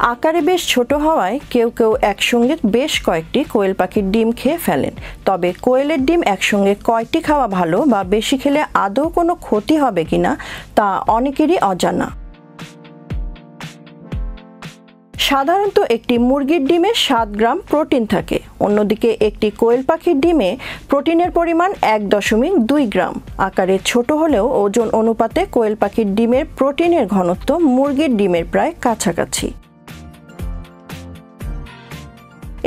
আকারে বেশ ছোট হওয়ায় কেউ কেউ একসঙ্গে বেশ কয়েকটি কোয়েল পাখির ডিম খেয়ে ফেলেন। তবে কোয়েলের ডিম একসঙ্গে কয়টি খাওয়া ভালো বা বেশি খেলে আদৌ কোনো ক্ষতি হবে কিনা তা অনেকেরই অজানা। সাধারণত একটি মুরগির ডিমে 7 গ্রাম প্রোটিন থাকে, অন্যদিকে একটি কোয়েল পাখির ডিমে প্রোটিনের পরিমাণ 1.2 গ্রাম। আকারে ছোট হলেও ওজন অনুপাতে কোয়েল পাখির ডিমের প্রোটিনের ঘনত্ব মুরগির ডিমের প্রায় কাছাকাছি।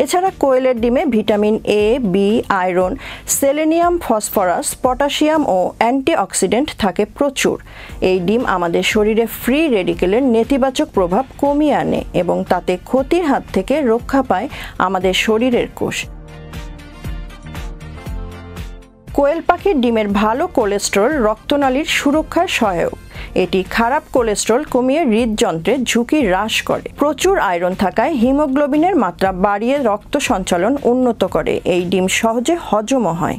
এছাড়া কোয়েলের ডিমে vitamin A, B, iron, selenium, phosphorus, potassium ও অ্যান্টিঅক্সিডেন্ট থাকে প্রচুর। এই ডিম আমাদের শরীরে ফ্রি রেডিকেলের নেতিবাচক প্রভাব কমিয়ে আনে এবং তাতে ক্ষতির হাত থেকে রক্ষা পায় আমাদের শরীরের কোষ। কোয়েল পাখির ডিমের ভালো কোলেস্টেরল রক্তনালীর সুরক্ষার সহায়ক। এটি খারাপ কোলেস্টেরল কমিয়ে হৃদযন্ত্রের ঝুঁকি হ্রাস করে। প্রচুর আয়রন থাকায় হিমোগ্লোবিনের মাত্রা বাড়িয়ে রক্ত সঞ্চালন উন্নত করে। এই ডিম সহজে হজমও হয়।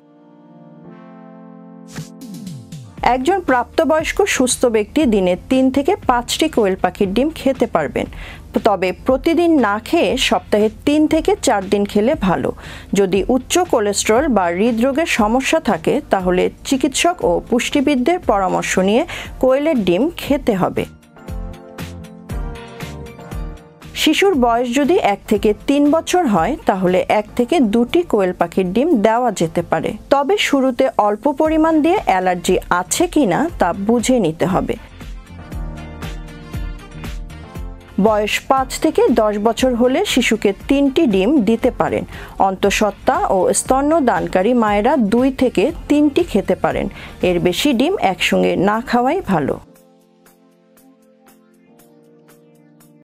একজন প্রাপ্তবয়স্ক সুস্থ ব্যক্তি দিনে 3 থেকে 5টি কোয়েল পাখির ডিম খেতে পারবেন। তবে প্রতিদিন না খেয়ে সপ্তাহে 3 থেকে 4 দিন খেলে ভালো। যদি উচ্চ কোলেস্টেরল বা হৃদরোগের সমস্যা থাকে তাহলে চিকিৎসক ও পুষ্টিবিদদের পরামর্শ নিয়ে কোয়েলের ডিম খেতে হবে। শিশুর বয়স যদি 1 থেকে 3 বছর হয় তাহলে 1 থেকে 2টি কোয়েল পাখির ডিম দেওয়া যেতে পারে। তবে শুরুতে অল্প পরিমাণ দিয়ে অ্যালার্জি আছে কিনা তা বুঝে নিতে হবে। বয়স 5 থেকে 10 বছর হলে শিশুকে 3টি ডিম দিতে পারেন। অন্তঃসত্ত্বা ও স্তন্যদানকারী মায়েরা 2 থেকে 3টি খেতে পারেন। এর বেশি ডিম একসঙ্গে না খাওয়াই ভালো।